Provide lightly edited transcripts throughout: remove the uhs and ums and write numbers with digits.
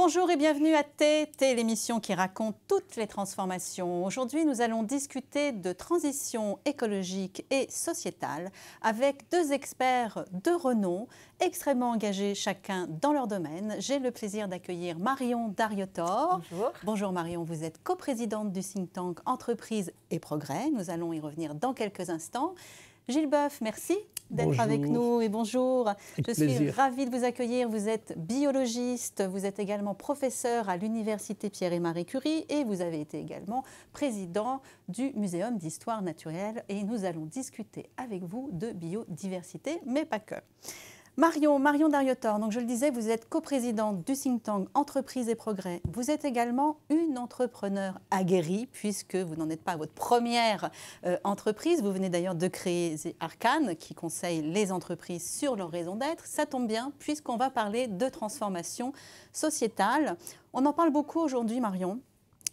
Bonjour et bienvenue à TT, l'émission qui raconte toutes les transformations. Aujourd'hui, nous allons discuter de transition écologique et sociétale avec deux experts de renom, extrêmement engagés chacun dans leur domaine. J'ai le plaisir d'accueillir Marion Dariotor. Bonjour. Bonjour Marion, vous êtes coprésidente du think tank Entreprise et Progrès. Nous allons y revenir dans quelques instants. Gilles Boeuf, merci d'être avec nous et bonjour. Je suis ravie de vous accueillir. Vous êtes biologiste, vous êtes également professeur à l'Université Pierre et Marie Curie et vous avez été également président du Muséum d'histoire naturelle et nous allons discuter avec vous de biodiversité, mais pas que. Marion Dariotor, donc je le disais, vous êtes coprésidente du think tank Entreprise et Progrès. Vous êtes également une entrepreneure aguerrie, puisque vous n'en êtes pas à votre première entreprise. Vous venez d'ailleurs de créer Arcane, qui conseille les entreprises sur leur raison d'être. Ça tombe bien, puisqu'on va parler de transformation sociétale. On en parle beaucoup aujourd'hui, Marion.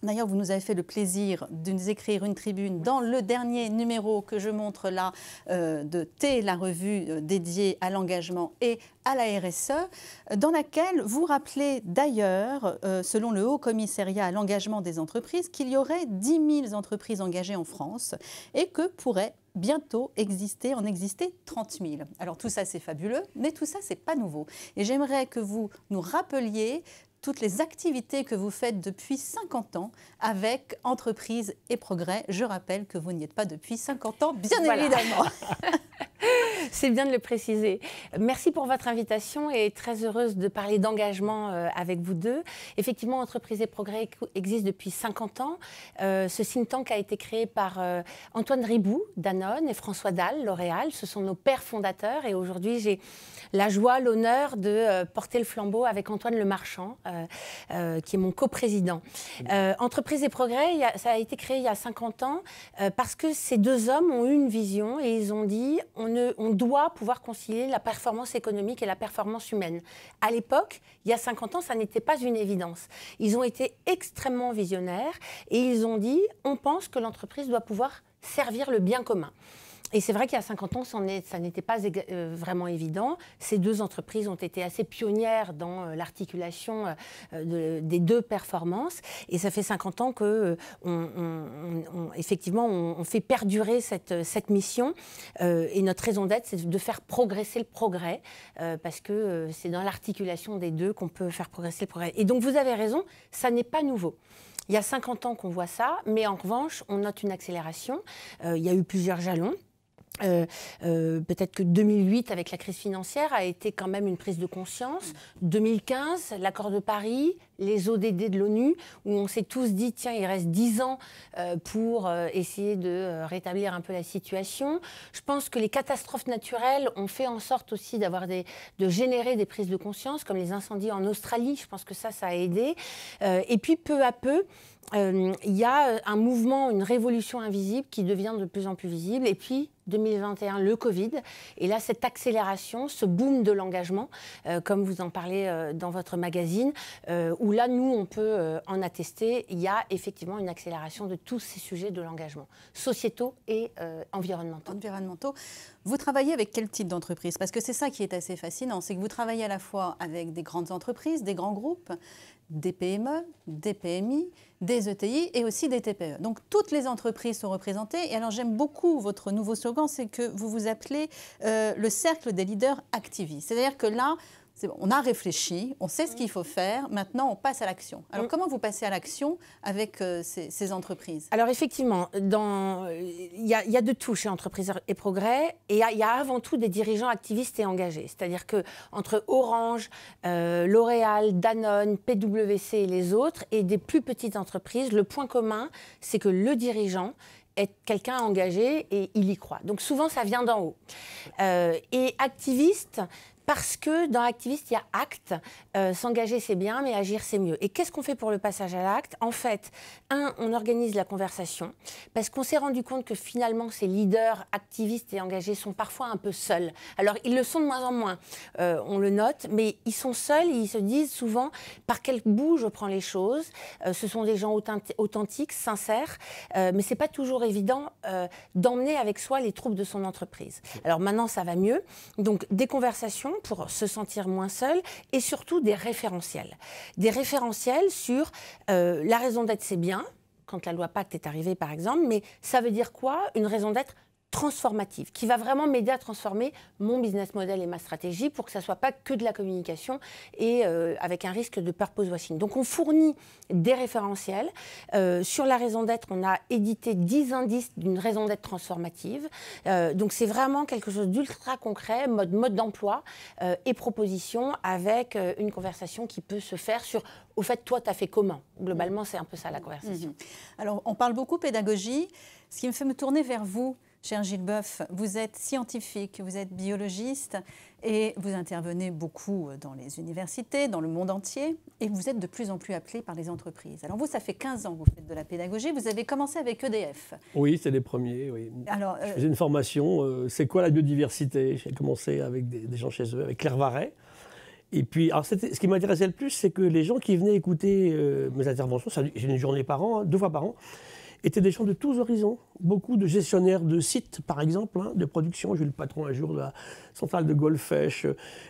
D'ailleurs, vous nous avez fait le plaisir de nous écrire une tribune dans le dernier numéro que je montre là de T, la revue dédiée à l'engagement et à la RSE, dans laquelle vous rappelez d'ailleurs, selon le Haut Commissariat à l'engagement des entreprises, qu'il y aurait 10 000 entreprises engagées en France et que pourraient bientôt en exister 30 000. Alors tout ça, c'est fabuleux, mais tout ça, c'est pas nouveau. Et j'aimerais que vous nous rappeliez toutes les activités que vous faites depuis 50 ans avec Entreprise et Progrès. Je rappelle que vous n'y êtes pas depuis 50 ans, bien évidemment. C'est bien de le préciser. Merci pour votre invitation et très heureuse de parler d'engagement avec vous deux. Effectivement, Entreprise et Progrès existe depuis 50 ans. Ce think tank a été créé par Antoine Riboud, Danone, et François Dalle, L'Oréal. Ce sont nos pères fondateurs et aujourd'hui, j'ai la joie, l'honneur de porter le flambeau avec Antoine Lemarchand, qui est mon coprésident. Entreprise et Progrès, ça a été créé il y a 50 ans parce que ces deux hommes ont eu une vision et ils ont dit on doit pouvoir concilier la performance économique et la performance humaine. À l'époque, il y a 50 ans, ça n'était pas une évidence. Ils ont été extrêmement visionnaires et ils ont dit on pense que l'entreprise doit pouvoir servir le bien commun. Et c'est vrai qu'il y a 50 ans, ça n'était pas vraiment évident. Ces deux entreprises ont été assez pionnières dans l'articulation des deux performances. Et ça fait 50 ans qu'effectivement, on fait perdurer cette mission. Et notre raison d'être, c'est de faire progresser le progrès, parce que c'est dans l'articulation des deux qu'on peut faire progresser le progrès. Et donc, vous avez raison, ça n'est pas nouveau. Il y a 50 ans qu'on voit ça, mais en revanche, on note une accélération. Il y a eu plusieurs jalons. Peut-être que 2008, avec la crise financière, a été quand même une prise de conscience. 2015, l'accord de Paris, les ODD de l'ONU, où on s'est tous dit, tiens, il reste 10 ans pour essayer de rétablir un peu la situation. Je pense que les catastrophes naturelles ont fait en sorte aussi de générer des prises de conscience, comme les incendies en Australie. Je pense que ça a aidé. Et puis, peu à peu, il y a un mouvement, une révolution invisible qui devient de plus en plus visible. Et puis, 2021, le Covid. Et là, cette accélération, ce boom de l'engagement, comme vous en parlez dans votre magazine, où là, nous, on peut en attester, il y a effectivement une accélération de tous ces sujets de l'engagement, sociétaux et environnementaux. Vous travaillez avec quel type d'entreprise? Parce que c'est ça qui est assez fascinant, c'est que vous travaillez à la fois avec des grandes entreprises, des grands groupes, des PME, des PMI, des ETI et aussi des TPE. Donc toutes les entreprises sont représentées. Et alors j'aime beaucoup votre nouveau slogan, c'est que vous vous appelez le cercle des leaders activistes. C'est-à-dire que là, on a réfléchi, on sait ce qu'il faut faire, maintenant on passe à l'action. Alors comment vous passez à l'action avec ces entreprises? Alors effectivement, il y a de tout chez Entreprise et Progrès, et il y a avant tout des dirigeants activistes et engagés. C'est-à-dire qu'entre Orange, L'Oréal, Danone, PwC et les autres, et des plus petites entreprises, le point commun, c'est que le dirigeant est quelqu'un engagé et il y croit. Donc souvent, ça vient d'en haut. Et activiste, parce que dans activiste, il y a acte. S'engager, c'est bien, mais agir, c'est mieux. Et qu'est-ce qu'on fait pour le passage à l'acte? En fait, on organise la conversation, parce qu'on s'est rendu compte que finalement, ces leaders activistes et engagés sont parfois un peu seuls. Alors, ils le sont de moins en moins, on le note, mais ils sont seuls et ils se disent souvent par quel bout je prends les choses. Ce sont des gens authentiques, sincères, mais ce n'est pas toujours évident d'emmener avec soi les troupes de son entreprise. Alors maintenant, ça va mieux. Donc, des conversations. pour se sentir moins seul et surtout des référentiels. Des référentiels sur la raison d'être, c'est bien, quand la loi Pacte est arrivée par exemple, mais ça veut dire quoi? Une raison d'être transformative, qui va vraiment m'aider à transformer mon business model et ma stratégie pour que ça ne soit pas que de la communication et avec un risque de purpose washing. Donc on fournit des référentiels. Sur la raison d'être, on a édité 10 indices d'une raison d'être transformative. Donc c'est vraiment quelque chose d'ultra concret, mode d'emploi et proposition avec une conversation qui peut se faire sur, au fait, toi, tu as fait comment? Globalement, c'est un peu ça la conversation. Alors on parle beaucoup pédagogie, ce qui me fait me tourner vers vous. Cher Gilles Boeuf, vous êtes scientifique, vous êtes biologiste et vous intervenez beaucoup dans les universités, dans le monde entier et vous êtes de plus en plus appelé par les entreprises. Alors vous, ça fait 15 ans que vous faites de la pédagogie, vous avez commencé avec EDF. Oui, c'est les premiers, oui. Alors, je faisais une formation, c'est quoi la biodiversité? J'ai commencé avec des gens chez eux, avec Claire Varret. Et puis, alors ce qui m'intéressait le plus, c'est que les gens qui venaient écouter mes interventions, j'ai une journée par an, 2 fois par an, étaient des gens de tous horizons. Beaucoup de gestionnaires de sites, par exemple, de production. J'ai eu le patron un jour de la centrale de Golfech.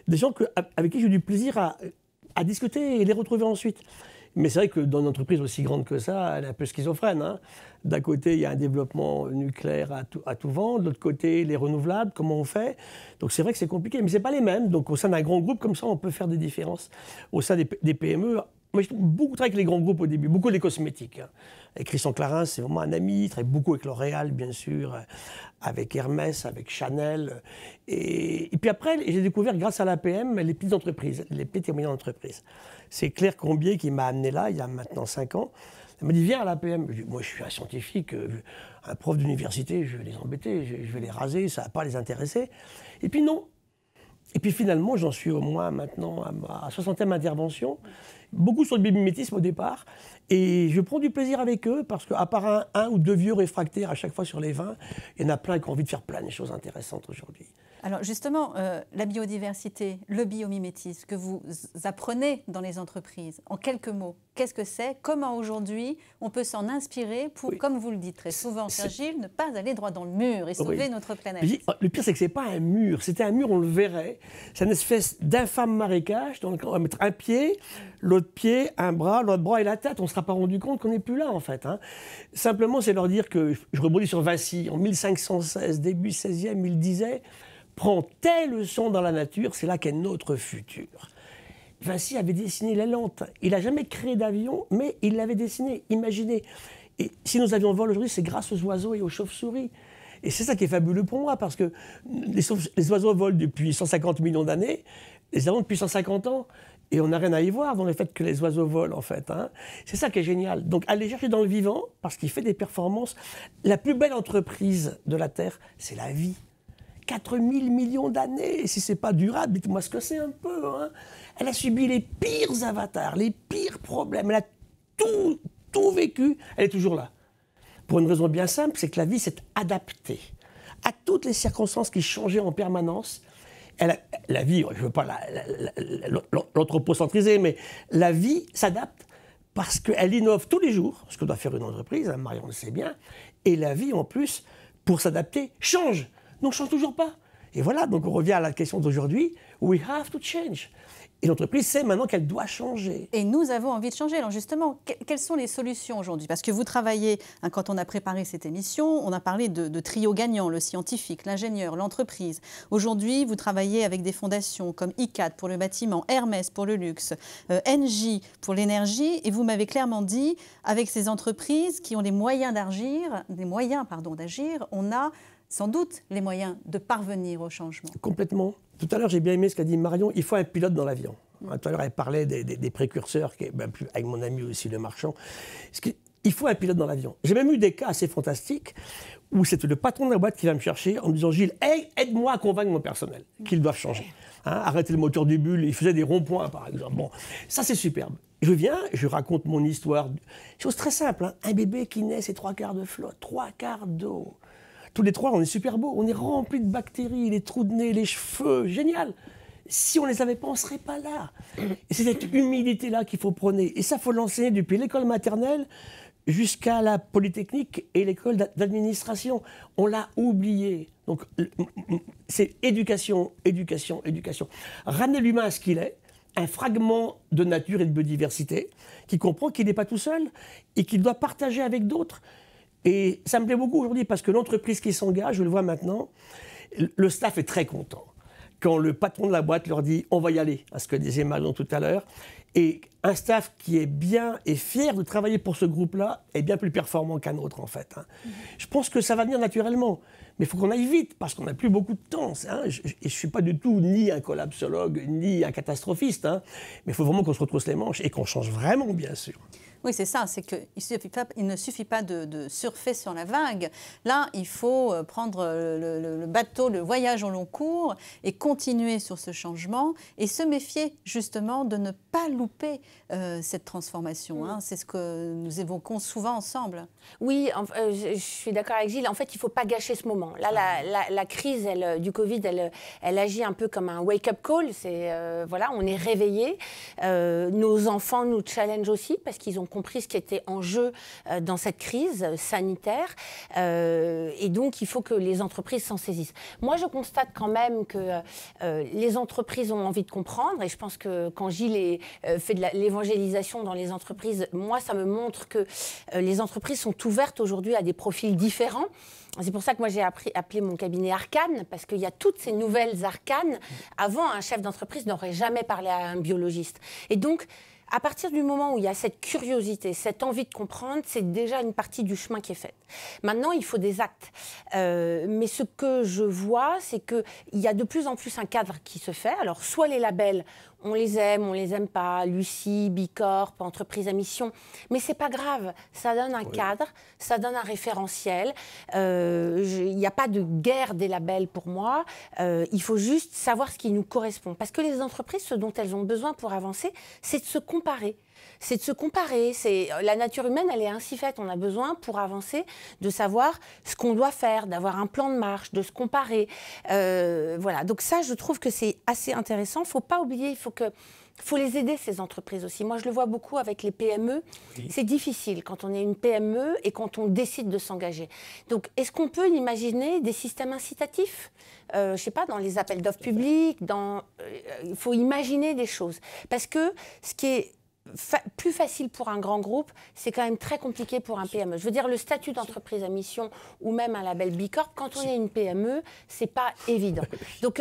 Des gens avec qui j'ai eu du plaisir à discuter et les retrouver ensuite. Mais c'est vrai que dans une entreprise aussi grande que ça, elle est un peu schizophrène. D'un côté, il y a un développement nucléaire à tout vent. De l'autre côté, les renouvelables, comment on fait? Donc c'est vrai que c'est compliqué, mais ce n'est pas les mêmes. Donc au sein d'un grand groupe, comme ça, on peut faire des différences. Au sein des PME, moi, j'ai beaucoup travaillé avec les grands groupes au début, beaucoup les cosmétiques. Avec Christian Clarins, c'est vraiment un ami. Il travaille beaucoup avec L'Oréal, bien sûr, avec Hermès, avec Chanel. Et puis après, j'ai découvert, grâce à l'APM, les petites entreprises, les petites et moyennes entreprises. C'est Claire Combier qui m'a amené là, il y a maintenant 5 ans. Elle m'a dit, viens à l'APM. Moi, je suis un scientifique, un prof d'université, je vais les embêter, je vais les raser, ça ne va pas les intéresser. Et puis non. Et puis finalement, j'en suis au moins maintenant à ma 60e intervention. Beaucoup sur le biomimétisme au départ. Et je prends du plaisir avec eux parce qu'à part un ou 2 vieux réfractaires à chaque fois sur les 20, il y en a plein qui ont envie de faire plein de choses intéressantes aujourd'hui. Alors justement, la biodiversité, le biomimétisme que vous apprenez dans les entreprises, en quelques mots, qu'est-ce que c'est? Comment aujourd'hui on peut s'en inspirer pour, oui, comme vous le dites très souvent, cher Gilles, ne pas aller droit dans le mur et sauver, oui, notre planète? Le pire, c'est que ce n'est pas un mur. C'était un mur, on le verrait. C'est une espèce d'infâme marécage. Donc on va mettre un pied, l'autre pied, un bras, l'autre bras et la tête. On ne se sera pas rendu compte qu'on n'est plus là, en fait. Simplement, c'est leur dire que, je rebondis sur Vinci, en 1516, début 16e, il disait: prends tes leçons dans la nature, c'est là qu'est notre futur. Vinci avait dessiné les lentes. Il n'a jamais créé d'avion, mais il l'avait dessiné, imaginé. Et si nos avions volent aujourd'hui, c'est grâce aux oiseaux et aux chauves-souris. Et c'est ça qui est fabuleux pour moi, parce que les oiseaux volent depuis 150 millions d'années, les avions depuis 150 ans. Et on n'a rien à y voir dans le fait que les oiseaux volent, en fait. C'est ça qui est génial. Donc, allez chercher dans le vivant, parce qu'il fait des performances. La plus belle entreprise de la Terre, c'est la vie. 4000 millions d'années. Si ce n'est pas durable, dites-moi ce que c'est un peu. Elle a subi les pires avatars, les pires problèmes. Elle a tout vécu. Elle est toujours là. Pour une raison bien simple, c'est que la vie s'est adaptée à toutes les circonstances qui changeaient en permanence. La vie, je ne veux pas l'anthropocentriser, mais la vie s'adapte parce qu'elle innove tous les jours, ce que doit faire une entreprise, Marion le sait bien, et la vie, en plus, pour s'adapter, change. Non, on ne change toujours pas. Et voilà, donc on revient à la question d'aujourd'hui, we have to change. Et l'entreprise sait maintenant qu'elle doit changer. Et nous avons envie de changer. Alors justement, quelles sont les solutions aujourd'hui? Parce que vous travaillez, quand on a préparé cette émission, on a parlé de trio gagnant, le scientifique, l'ingénieur, l'entreprise. Aujourd'hui, vous travaillez avec des fondations comme ICAD pour le bâtiment, Hermès pour le luxe, Engie pour l'énergie. Et vous m'avez clairement dit, avec ces entreprises qui ont les moyens d'agir, on a sans doute les moyens de parvenir au changement. Complètement. Tout à l'heure, j'ai bien aimé ce qu'a dit Marion, il faut un pilote dans l'avion. Tout à l'heure, elle parlait des précurseurs, avec mon ami aussi, le marchand. Il faut un pilote dans l'avion. J'ai même eu des cas assez fantastiques où c'est le patron de la boîte qui va me chercher en me disant « Gilles, hey, aide-moi à convaincre mon personnel qu'ils doivent changer. Arrêtez le moteur du bulle. » Il faisait des ronds-points, par exemple. Bon, ça, c'est superbe. Je viens, je raconte mon histoire. Chose très simple, un bébé qui naît, c'est 3 quarts de flotte, 3 quarts d'eau. Tous les 3, on est super beaux, on est remplis de bactéries, les trous de nez, les cheveux, génial. Si on ne les avait pas, on ne serait pas là. Et c'est cette humilité-là qu'il faut prôner. Et ça, il faut l'enseigner depuis l'école maternelle jusqu'à la Polytechnique et l'école d'administration. On l'a oublié. Donc, c'est éducation, éducation, éducation. Ramener l'humain à ce qu'il est, un fragment de nature et de biodiversité, qui comprend qu'il n'est pas tout seul et qu'il doit partager avec d'autres. Et ça me plaît beaucoup aujourd'hui parce que l'entreprise qui s'engage, je le vois maintenant, le staff est très content. Quand le patron de la boîte leur dit « on va y aller », à ce que disait Marion tout à l'heure, et un staff qui est bien et fier de travailler pour ce groupe-là est bien plus performant qu'un autre, en fait. Je pense que ça va venir naturellement. Mais il faut qu'on aille vite, parce qu'on n'a plus beaucoup de temps. Je ne suis pas du tout ni un collapsologue, ni un catastrophiste. Mais il faut vraiment qu'on se retrousse les manches et qu'on change vraiment, bien sûr. Oui, c'est ça, c'est qu'il ne suffit pas de surfer sur la vague. Là, il faut prendre le bateau, le voyage au long cours et continuer sur ce changement et se méfier justement de ne pas louper cette transformation. C'est ce que nous évoquons souvent ensemble. Oui, je suis d'accord avec Gilles. En fait, il ne faut pas gâcher ce moment. Là, la crise du Covid, elle agit un peu comme un wake-up call. Voilà, on est réveillés. Nos enfants nous challengent aussi parce qu'ils ont compris ce qui était en jeu dans cette crise sanitaire. Et donc, il faut que les entreprises s'en saisissent. Moi, je constate quand même que les entreprises ont envie de comprendre. Et je pense que quand Gilles fait de l'évangélisation dans les entreprises, moi, ça me montre que les entreprises sont ouvertes aujourd'hui à des profils différents. C'est pour ça que moi, j'ai appelé mon cabinet Arcane, parce qu'il y a toutes ces nouvelles arcanes. Avant, un chef d'entreprise n'aurait jamais parlé à un biologiste. Et donc, à partir du moment où il y a cette curiosité, cette envie de comprendre, c'est déjà une partie du chemin qui est faite. Maintenant, il faut des actes. Mais ce que je vois, c'est qu'il y a de plus en plus un cadre qui se fait. Alors, soit les labels, on les aime pas, Lucie, Bicorp, entreprise à mission. Mais c'est pas grave, ça donne un cadre, ça donne un référentiel. Il n'y a pas de guerre des labels pour moi. Il faut juste savoir ce qui nous correspond. Parce que les entreprises, ce dont elles ont besoin pour avancer, c'est de se comparer. C'est de se comparer. La nature humaine, elle est ainsi faite. On a besoin, pour avancer, de savoir ce qu'on doit faire, d'avoir un plan de marche, de se comparer. Voilà. Donc ça, je trouve que c'est assez intéressant. Il ne faut pas oublier, il faut les aider, ces entreprises aussi. Moi, je le vois beaucoup avec les PME. Oui. C'est difficile quand on est une PME et quand on décide de s'engager. Donc, est-ce qu'on peut imaginer des systèmes incitatifs ? Je ne sais pas, dans les appels d'offres publics, il faut imaginer des choses. Parce que ce qui est plus facile pour un grand groupe, c'est quand même très compliqué pour un PME. Je veux dire, le statut d'entreprise à mission ou même un label Bicorp, quand on est une PME, c'est pas évident. Donc,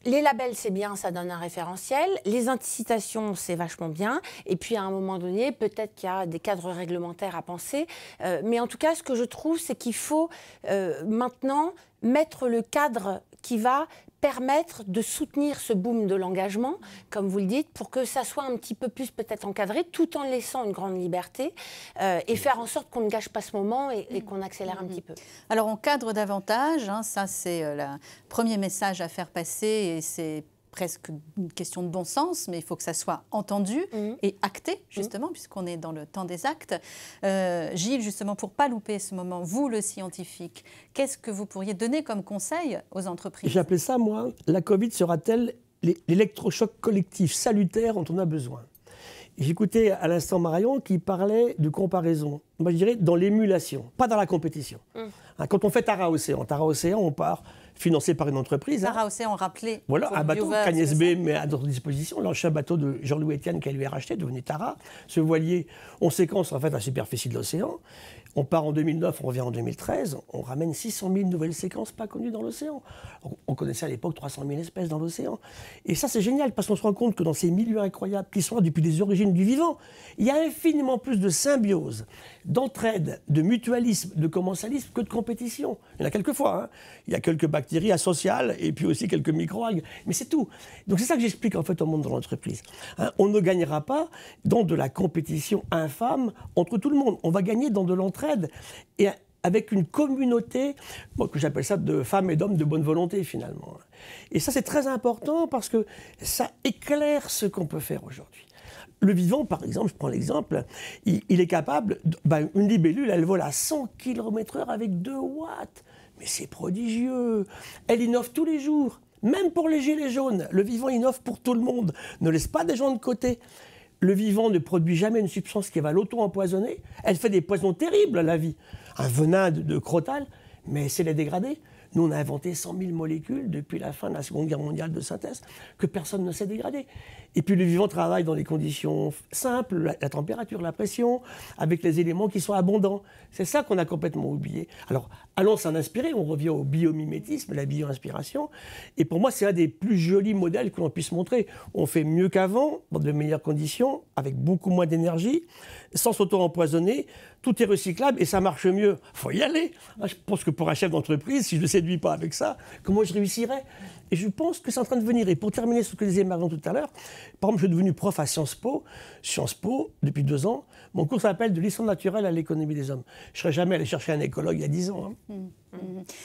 les labels, c'est bien, ça donne un référentiel. Les incitations, c'est vachement bien. Et puis, à un moment donné, peut-être qu'il y a des cadres réglementaires à penser. Mais en tout cas, ce que je trouve, c'est qu'il faut maintenant mettre le cadre qui va permettre de soutenir ce boom de l'engagement, comme vous le dites, pour que ça soit un petit peu plus peut-être encadré, tout en laissant une grande liberté, et faire en sorte qu'on ne gâche pas ce moment et qu'on accélère un petit peu. Alors, on cadre davantage, ça c'est le premier message à faire passer, et c'est presque une question de bon sens, mais il faut que ça soit entendu et acté, justement, puisqu'on est dans le temps des actes. Gilles, justement, pour ne pas louper ce moment, vous, le scientifique, qu'est-ce que vous pourriez donner comme conseil aux entreprises ? J'appelais ça, moi, la Covid sera-t-elle l'électrochoc collectif salutaire dont on a besoin ? J'écoutais à l'instant Marion qui parlait de comparaison. Moi, je dirais dans l'émulation, pas dans la compétition. Quand on fait Tara Océan, on part financé par une entreprise. Tara Océan, rappelé. Voilà, un bateau qu'Agnès B met à notre disposition, l'ancien bateau de Jean-Louis Etienne qu'elle lui a racheté, devenu Tara. Ce voilier, on séquence en fait la superficie de l'océan. On part en 2009, on revient en 2013, on ramène 600 000 nouvelles séquences pas connues dans l'océan. On connaissait à l'époque 300 000 espèces dans l'océan. Et ça, c'est génial, parce qu'on se rend compte que dans ces milieux incroyables qui sont là depuis les origines du vivant, il y a infiniment plus de symbiose, d'entraide, de mutualisme, de commensalisme que de compétition. Il y en a quelques fois. Il y a quelques bactéries asociales et puis aussi quelques micro-algues. Mais c'est tout. Donc c'est ça que j'explique en fait au monde de l'entreprise. On ne gagnera pas dans de la compétition infâme entre tout le monde. On va gagner dans de l'entraide et avec une communauté, que j'appelle ça de femmes et d'hommes de bonne volonté finalement. Et ça c'est très important parce que ça éclaire ce qu'on peut faire aujourd'hui. Le vivant, par exemple, je prends l'exemple, il est capable, une libellule, elle vole à 100 km/h avec 2 watts. Mais c'est prodigieux. Elle innove tous les jours, même pour les gilets jaunes. Le vivant innove pour tout le monde, ne laisse pas des gens de côté. Le vivant ne produit jamais une substance qui va l'auto-empoisonner. Elle fait des poisons terribles à la vie. Un venin de crotale, mais c'est les dégrader. Nous, on a inventé 100 000 molécules depuis la fin de la Seconde Guerre mondiale de synthèse que personne ne sait dégrader. Et puis le vivant travaille dans des conditions simples, la température, la pression, avec les éléments qui sont abondants. C'est ça qu'on a complètement oublié. Alors, allons s'en inspirer, on revient au biomimétisme, la bio-inspiration. Et pour moi, c'est un des plus jolis modèles que l'on puisse montrer. On fait mieux qu'avant, dans de meilleures conditions, avec beaucoup moins d'énergie, sans s'auto-empoisonner. Tout est recyclable et ça marche mieux. Il faut y aller. Je pense que pour un chef d'entreprise, si je ne séduis pas avec ça, comment je réussirais? Et je pense que c'est en train de venir. Et pour terminer ce que disait Marion tout à l'heure, par exemple, je suis devenu prof à Sciences Po. Sciences Po, depuis 2 ans, mon cours s'appelle « De l'histoire naturelle à l'économie des hommes ». Je ne serais jamais allé chercher un écologue il y a 10 ans.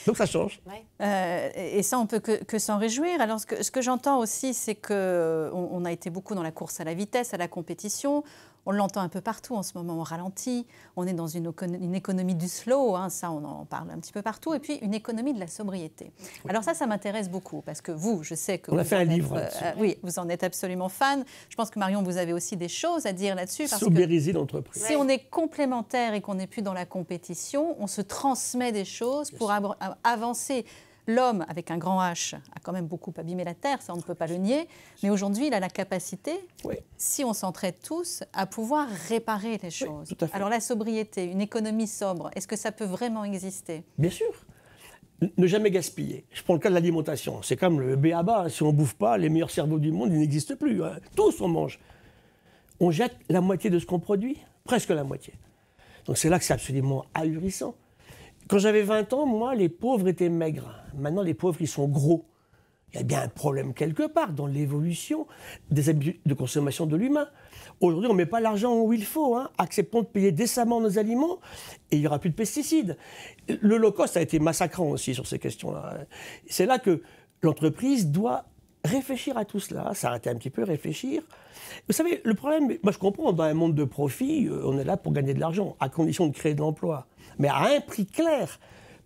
Donc ça change. Et ça, on ne peut que s'en réjouir. Alors, ce que j'entends aussi, c'est qu'on a été beaucoup dans la course à la vitesse, à la compétition. On l'entend un peu partout en ce moment, on ralentit, on est dans une économie du slow, ça on en parle un petit peu partout, et puis une économie de la sobriété. Oui. Alors ça m'intéresse beaucoup, parce que vous, je sais que on a fait un livre oui, vous en êtes absolument fan. Je pense que Marion, vous avez aussi des choses à dire là-dessus. Sobériser l'entreprise. Si on est complémentaire et qu'on n'est plus dans la compétition, on se transmet des choses pour avancer. L'homme, avec un grand H, a quand même beaucoup abîmé la Terre, ça on ne peut pas le nier, mais aujourd'hui il a la capacité, si on s'entraide tous, à pouvoir réparer les choses. Oui, tout à fait. Alors la sobriété, une économie sobre, est-ce que ça peut vraiment exister? Bien sûr. Ne jamais gaspiller. Je prends le cas de l'alimentation. C'est comme le b.a.-ba. Si on ne bouffe pas, les meilleurs cerveaux du monde, ils n'existent plus. Tous on mange. On jette la moitié de ce qu'on produit, presque la moitié. Donc c'est là que c'est absolument ahurissant. Quand j'avais 20 ans, moi, les pauvres étaient maigres. Maintenant, les pauvres, ils sont gros. Il y a bien un problème quelque part dans l'évolution des habitudes de consommation de l'humain. Aujourd'hui, on ne met pas l'argent où il faut. Acceptons de payer décemment nos aliments et il n'y aura plus de pesticides. L'Holocauste a été massacrant aussi sur ces questions-là. C'est là que l'entreprise doit réfléchir à tout cela, s'arrêter un petit peu, réfléchir. Vous savez, le problème, moi je comprends, dans un monde de profit, on est là pour gagner de l'argent, à condition de créer de l'emploi. Mais à un prix clair,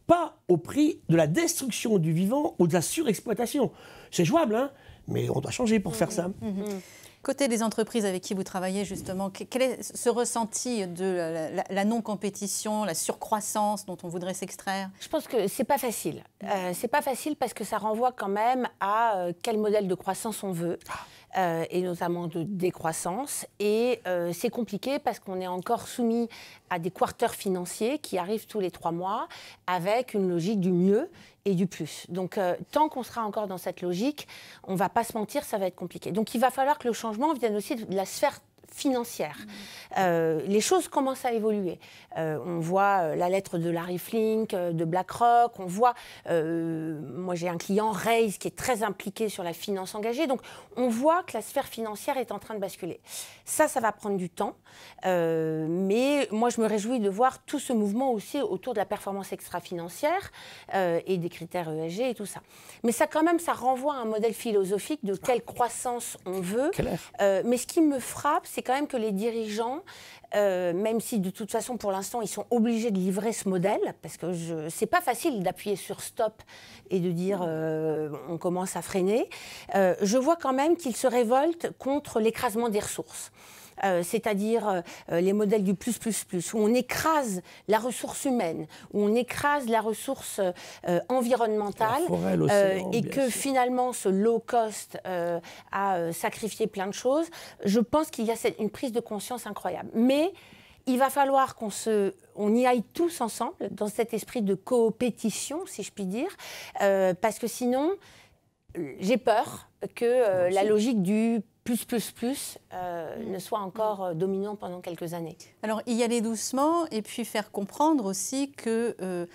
pas au prix de la destruction du vivant ou de la surexploitation. C'est jouable, mais on doit changer pour faire ça. Côté des entreprises avec qui vous travaillez, justement, quel est ce ressenti de la non-compétition, la surcroissance dont on voudrait s'extraire? Je pense que c'est pas facile. C'est pas facile parce que ça renvoie quand même à quel modèle de croissance on veut. Et notamment de décroissance. Et c'est compliqué parce qu'on est encore soumis à des quarters financiers qui arrivent tous les 3 mois avec une logique du mieux et du plus. Donc, tant qu'on sera encore dans cette logique, on ne va pas se mentir, ça va être compliqué. Donc, il va falloir que le changement vienne aussi de la sphère financière. Les choses commencent à évoluer. On voit la lettre de Larry Flink, de BlackRock, on voit, moi j'ai un client, Raise, qui est très impliqué sur la finance engagée, donc on voit que la sphère financière est en train de basculer. Ça va prendre du temps, mais moi je me réjouis de voir tout ce mouvement aussi autour de la performance extra-financière et des critères ESG et tout ça. Mais ça quand même, ça renvoie à un modèle philosophique de quelle croissance on veut. Mais ce qui me frappe, c'est quand même que les dirigeants, même si de toute façon pour l'instant ils sont obligés de livrer ce modèle, parce que c'est pas facile d'appuyer sur stop et de dire on commence à freiner, je vois quand même qu'ils se révoltent contre l'écrasement des ressources. C'est-à-dire les modèles du plus, où on écrase la ressource humaine, où on écrase la ressource environnementale, et que finalement ce low cost a sacrifié plein de choses. Je pense qu'il y a une prise de conscience incroyable. Mais il va falloir qu'on y aille tous ensemble, dans cet esprit de coopétition, si je puis dire, parce que sinon, j'ai peur que la logique du plus ne soit encore dominant pendant quelques années. Alors, y aller doucement et puis faire comprendre aussi que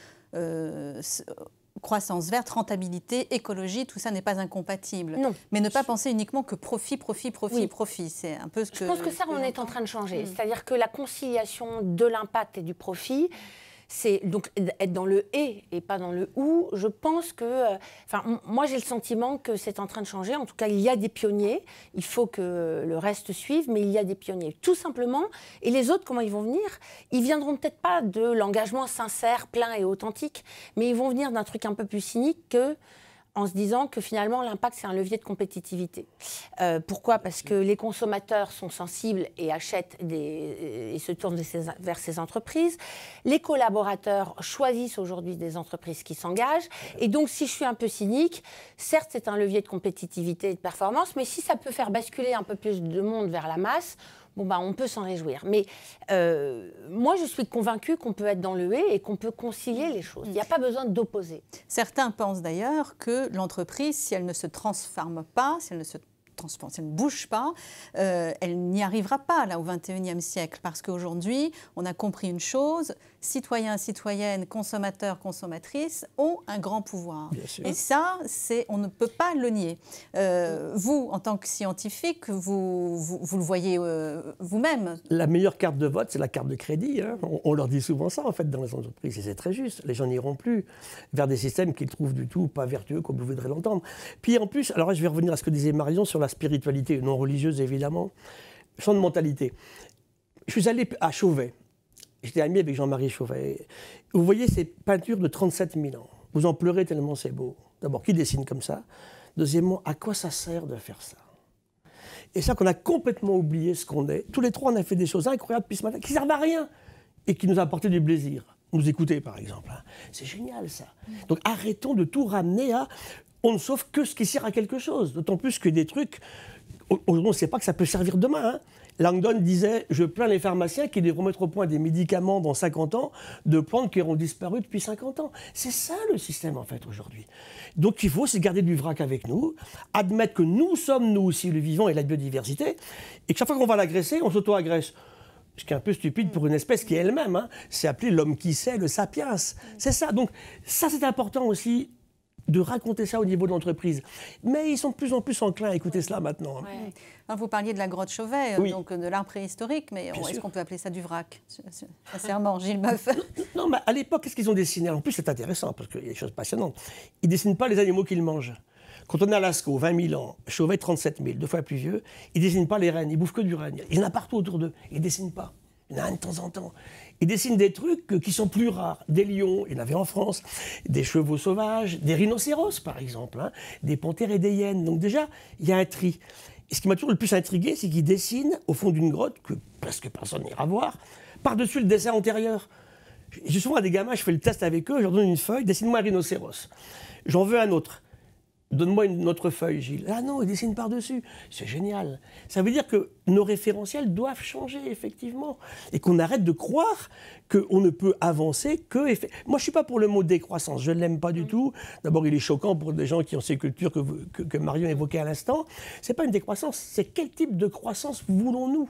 croissance verte, rentabilité, écologie, tout ça n'est pas incompatible. Non. Mais ne pas penser uniquement que profit. C'est un peu ce que... Je pense que ça, on est en train de changer. C'est-à-dire que la conciliation de l'impact et du profit, c'est donc être dans le « et » pas dans le « ou ». Je pense que... moi, j'ai le sentiment que c'est en train de changer. En tout cas, il y a des pionniers. Il faut que le reste suive, mais il y a des pionniers. Tout simplement. Et les autres, comment ils vont venir? Ils viendront peut-être pas de l'engagement sincère, plein et authentique, mais ils vont venir d'un truc un peu plus cynique que... en se disant que finalement l'impact c'est un levier de compétitivité. Pourquoi? Parce que les consommateurs sont sensibles et achètent et se tournent vers ces entreprises. Les collaborateurs choisissent aujourd'hui des entreprises qui s'engagent. Et donc si je suis un peu cynique, certes c'est un levier de compétitivité et de performance, mais si ça peut faire basculer un peu plus de monde vers la masse, bon, bah, on peut s'en réjouir. Mais moi, je suis convaincue qu'on peut être dans le et et qu'on peut concilier les choses. Il n'y a pas besoin d'opposer. Certains pensent d'ailleurs que l'entreprise, si elle ne se transforme pas, si elle ne bouge pas, elle n'y arrivera pas là au XXIe siècle. Parce qu'aujourd'hui, on a compris une chose, citoyens, citoyennes, consommateurs, consommatrices ont un grand pouvoir. Et ça, on ne peut pas le nier. Vous, en tant que scientifique, vous le voyez vous-même. La meilleure carte de vote, c'est la carte de crédit. Hein. On leur dit souvent ça, en fait, dans les entreprises. Et c'est très juste. Les gens n'iront plus vers des systèmes qu'ils trouvent du tout pas vertueux, comme vous voudrez l'entendre. Puis en plus, alors là, je vais revenir à ce que disait Marion sur la spiritualité, non religieuse, évidemment. Champ de mentalité. Je suis allé à Chauvet. J'étais ami avec Jean-Marie Chauvet. Vous voyez ces peintures de 37 000 ans. Vous en pleurez tellement c'est beau. D'abord, qui dessine comme ça? Deuxièmement, à quoi ça sert de faire ça? Et ça qu'on a complètement oublié ce qu'on est. Tous les trois, on a fait des choses incroyables depuis ce matin qui ne servent à rien et qui nous ont apporté du plaisir. Nous écouter, par exemple. C'est génial, ça. Donc arrêtons de tout ramener à... On ne sauve que ce qui sert à quelque chose. D'autant plus que des trucs... On ne sait pas que ça peut servir demain. Hein. Langdon disait « Je plains les pharmaciens qui devront mettre au point des médicaments dans 50 ans de plantes qui auront disparu depuis 50 ans. » C'est ça le système, en fait, aujourd'hui. Donc il faut se garder du vrac avec nous, admettre que nous sommes, nous aussi, le vivant et la biodiversité, et que chaque fois qu'on va l'agresser, on s'auto-agresse. Ce qui est un peu stupide pour une espèce qui est elle-même. Hein. C'est appelé l'homme qui sait, le sapiens. C'est ça. Donc ça, c'est important aussi de raconter ça au niveau de l'entreprise. Mais ils sont de plus en plus enclins à écouter cela maintenant. Ouais. Vous parliez de la grotte Chauvet, oui. Donc de l'art préhistorique, mais est-ce qu'on peut appeler ça du vrac? Sincèrement, Gilles Boeuf. Non, mais à l'époque, qu'est-ce qu'ils ont dessiné? En plus, c'est intéressant, parce qu'il y a des choses passionnantes. Ils ne dessinent pas les animaux qu'ils mangent. Quand on est à Lascaux, 20 000 ans, Chauvet, 37 000, 2 fois plus vieux, ils ne dessinent pas les rennes, ils bouffent que du renne. Il y en a partout autour d'eux, ils ne dessinent pas. Il y en a un de temps en temps. Ils dessinent des trucs qui sont plus rares. Des lions, il y en avait en France, des chevaux sauvages, des rhinocéros par exemple, hein, des panthères et des hyènes. Donc déjà, il y a un tri. Et ce qui m'a toujours le plus intrigué, c'est qu'ils dessinent au fond d'une grotte, que presque personne n'ira voir, par-dessus le dessin antérieur. J'ai souvent à des gamins, je fais le test avec eux, je leur donne une feuille, dessine-moi un rhinocéros. J'en veux un autre. Donne-moi une autre feuille, Gilles. Ah non, il dessine par-dessus. C'est génial. Ça veut dire que nos référentiels doivent changer, effectivement. Et qu'on arrête de croire qu'on ne peut avancer que... Moi, je ne suis pas pour le mot décroissance. Je ne l'aime pas du tout. D'abord, il est choquant pour des gens qui ont ces cultures que Marion évoquait à l'instant. Ce n'est pas une décroissance. C'est quel type de croissance voulons-nous?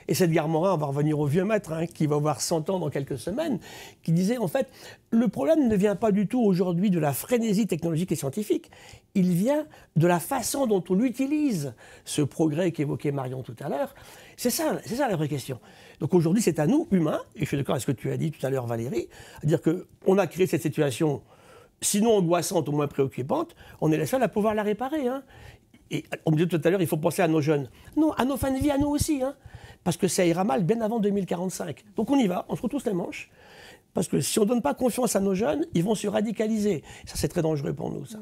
Et c'est Edgar Morin, on va revenir au vieux maître, hein, qui va avoir 100 ans dans quelques semaines, qui disait en fait, le problème ne vient pas du tout aujourd'hui de la frénésie technologique et scientifique, il vient de la façon dont on utilise ce progrès qu'évoquait Marion tout à l'heure. C'est ça la vraie question. Donc aujourd'hui, c'est à nous, humains, et je suis d'accord avec ce que tu as dit tout à l'heure, Valérie, à dire qu'on a créé cette situation, sinon angoissante, au moins préoccupante, on est les seuls à pouvoir la réparer. Hein. Et on me disait tout à l'heure, il faut penser à nos jeunes. Non, à nos fins de vie, à nous aussi, hein. Parce que ça ira mal bien avant 2045. Donc on y va, on se retrousse les manches, parce que si on ne donne pas confiance à nos jeunes, ils vont se radicaliser. Ça, c'est très dangereux pour nous, ça.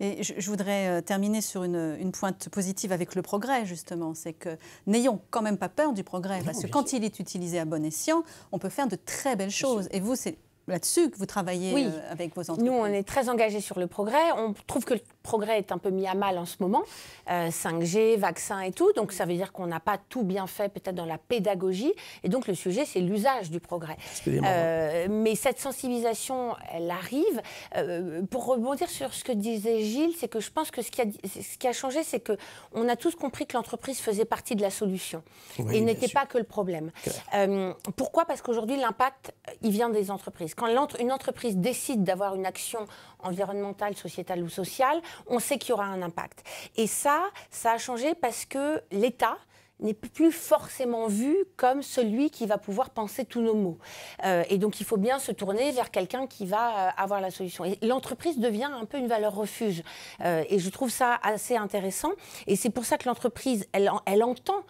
Et je voudrais terminer sur une pointe positive avec le progrès, justement. C'est que n'ayons quand même pas peur du progrès, non, parce que quand il est utilisé à bon escient, on peut faire de très belles choses. Et vous, c'est là-dessus que vous travaillez avec vos entreprises. Nous, on est très engagés sur le progrès. On trouve que le progrès est un peu mis à mal en ce moment. 5G, vaccins et tout. Donc, ça veut dire qu'on n'a pas tout bien fait peut-être dans la pédagogie. Et donc, le sujet, c'est l'usage du progrès. Mais cette sensibilisation, elle arrive. Pour rebondir sur ce que disait Gilles, c'est que je pense que ce qui a changé, c'est qu'on a tous compris que l'entreprise faisait partie de la solution. Oui, et n'était pas que le problème. Pourquoi? Parce qu'aujourd'hui, l'impact, il vient des entreprises. Quand une entreprise décide d'avoir une action environnementale, sociétale ou sociale, on sait qu'il y aura un impact. Et ça a changé parce que l'État n'est plus forcément vu comme celui qui va pouvoir penser tous nos maux. Et donc, il faut bien se tourner vers quelqu'un qui va avoir la solution. Et l'entreprise devient un peu une valeur refuge. Et je trouve ça assez intéressant. Et c'est pour ça que l'entreprise, elle entend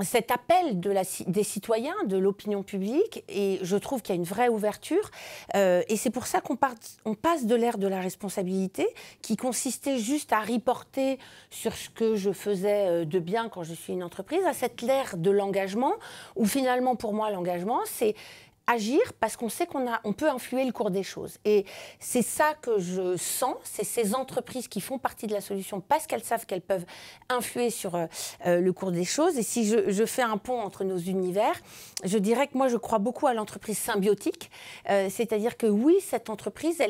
cet appel des citoyens, de l'opinion publique, et je trouve qu'il y a une vraie ouverture. Et c'est pour ça qu'on passe de l'ère de la responsabilité, qui consistait juste à reporter sur ce que je faisais de bien quand je suis une entreprise, à cette ère de l'engagement, où finalement, pour moi, l'engagement, c'est agir parce qu'on sait qu'on peut influer le cours des choses. Et c'est ça que je sens, c'est ces entreprises qui font partie de la solution parce qu'elles savent qu'elles peuvent influer sur le cours des choses. Et si je fais un pont entre nos univers, je dirais que moi je crois beaucoup à l'entreprise symbiotique, c'est-à-dire que oui, cette entreprise,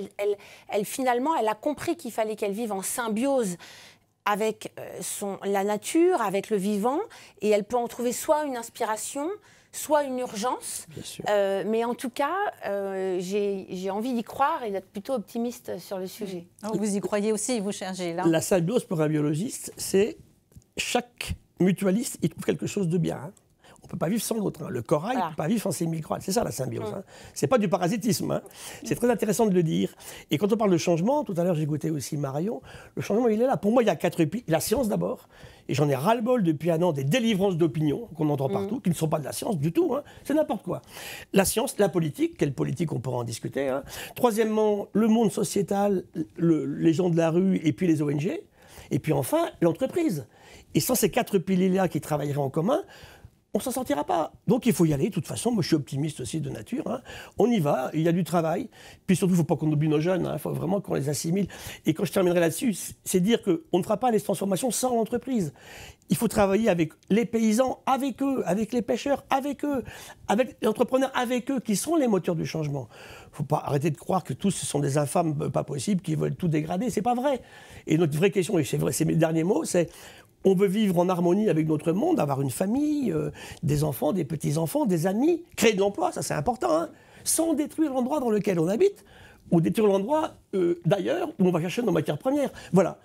elle finalement, elle a compris qu'il fallait qu'elle vive en symbiose avec la nature, avec le vivant, et elle peut en trouver soit une inspiration, soit une urgence, mais en tout cas, j'ai envie d'y croire et d'être plutôt optimiste sur le sujet. Oh, vous y croyez aussi, vous cherchez là. La symbiose pour un biologiste, c'est chaque mutualiste, il trouve quelque chose de bien. Hein. On ne peut pas vivre sans l'autre. Hein. Le corail ne peut pas vivre sans ses microbes. C'est ça la symbiose. Hein. Ce n'est pas du parasitisme. Hein. C'est très intéressant de le dire. Et quand on parle de changement, tout à l'heure j'écoutais aussi Marion, le changement il est là. Pour moi, il y a 4 piliers. La science d'abord. Et j'en ai ras-le-bol depuis un an des délivrances d'opinion qu'on entend partout, qui ne sont pas de la science du tout. Hein. C'est n'importe quoi. La science, la politique, quelle politique on pourra en discuter. Hein. Troisièmement, le monde sociétal, les gens de la rue et puis les ONG. Et puis enfin, l'entreprise. Et sans ces 4 piliers-là qui travailleraient en commun, on ne s'en sortira pas. Donc il faut y aller. De toute façon, moi je suis optimiste aussi de nature. Hein. On y va, il y a du travail. Puis surtout, il ne faut pas qu'on oublie nos jeunes. Il faut vraiment qu'on les assimile. Et quand je terminerai là-dessus, c'est dire qu'on ne fera pas les transformations sans l'entreprise. Il faut travailler avec les paysans, avec eux, avec les pêcheurs, avec eux, avec les entrepreneurs, avec eux, qui sont les moteurs du changement. Il ne faut pas arrêter de croire que tous ce sont des infâmes pas possibles qui veulent tout dégrader. Ce n'est pas vrai. Et notre vraie question, et c'est vrai, c'est mes derniers mots, c'est on veut vivre en harmonie avec notre monde, avoir une famille, des enfants, des petits-enfants, des amis, créer de l'emploi, ça c'est important, hein, sans détruire l'endroit dans lequel on habite, ou détruire l'endroit d'ailleurs où on va chercher nos matières premières. Voilà.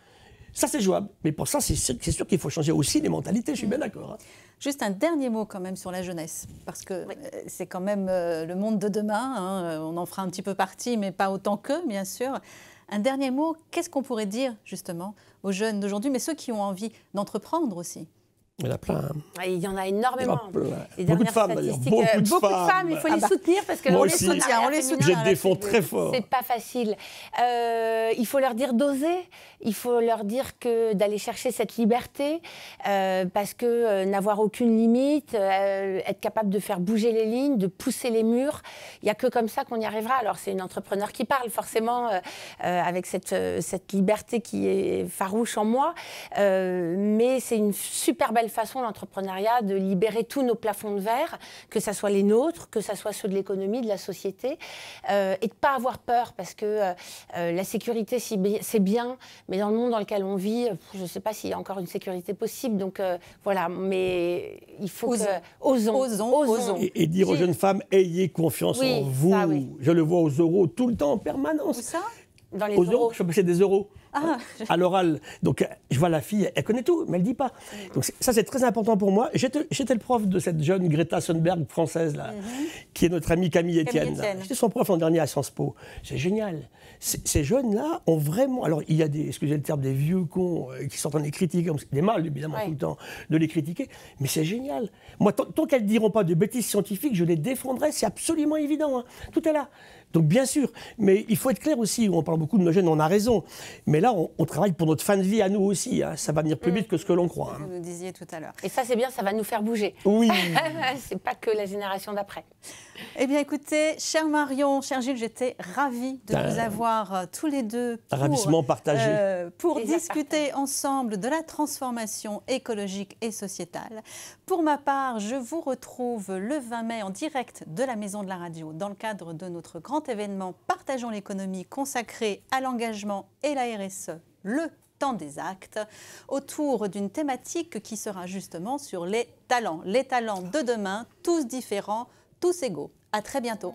Ça, c'est jouable. Mais pour ça, c'est sûr qu'il faut changer aussi les mentalités, je suis bien d'accord. Hein. Juste un dernier mot quand même sur la jeunesse, parce que c'est quand même le monde de demain. Hein, on en fera un petit peu partie, mais pas autant qu'eux, bien sûr. Un dernier mot, qu'est-ce qu'on pourrait dire justement aux jeunes d'aujourd'hui, mais ceux qui ont envie d'entreprendre aussi? Il y en a plein. Il y en a énormément. Beaucoup de femmes d'ailleurs. Beaucoup de femmes, il faut les soutenir parce que moi on aussi. les soutient. On les soutient. Je les défends très fort. C'est pas facile. Il faut leur dire d'oser. Il faut leur dire d'aller chercher cette liberté parce que n'avoir aucune limite, être capable de faire bouger les lignes, de pousser les murs, il n'y a que comme ça qu'on y arrivera. Alors c'est une entrepreneur qui parle forcément avec cette liberté qui est farouche en moi, mais c'est une super belle façon, l'entrepreneuriat, de libérer tous nos plafonds de verre, que ce soit les nôtres, que ce soit ceux de l'économie, de la société, et de ne pas avoir peur, parce que la sécurité, c'est bien, mais dans le monde dans lequel on vit, je ne sais pas s'il y a encore une sécurité possible, donc voilà, mais il faut osons. Et dire aux jeunes femmes, ayez confiance en vous. Ça, oui. Je le vois aux euros tout le temps, en permanence. Où ça? Dans les aux euros. Je passer des euros. Ah. À l'oral. Donc, je vois la fille, elle connaît tout, mais elle ne dit pas. Donc, ça, c'est très important pour moi. J'étais le prof de cette jeune Greta Thunberg française, là, qui est notre amie Camille Etienne. J'étais son prof l'an dernier à Sciences Po. C'est génial. Ces jeunes-là ont vraiment... Alors, il y a excusez le terme, des vieux cons qui sont en train de les critiquer, des mâles, évidemment, tout le temps, de les critiquer. Mais c'est génial. Moi, tant qu'elles ne diront pas de bêtises scientifiques, je les défendrai. C'est absolument évident. Hein. Tout est là. Donc, bien sûr. Mais il faut être clair aussi. On parle beaucoup de nos jeunes, on a raison. Mais là, on travaille pour notre fin de vie à nous aussi. Hein. Ça va venir plus vite que ce que l'on croit. Hein. Vous nous disiez tout à l'heure. Et ça, c'est bien, ça va nous faire bouger. Oui. C'est pas que la génération d'après. Eh bien, écoutez, cher Marion, cher Gilles, j'étais ravie de vous avoir tous les deux ravissement partagé. Pour discuter ensemble de la transformation écologique et sociétale. Pour ma part, je vous retrouve le 20 mai en direct de la Maison de la Radio dans le cadre de notre grand événement Partageons l'économie consacré à l'engagement et la RSE, le temps des actes, autour d'une thématique qui sera justement sur les talents de demain, tous différents, tous égaux. À très bientôt.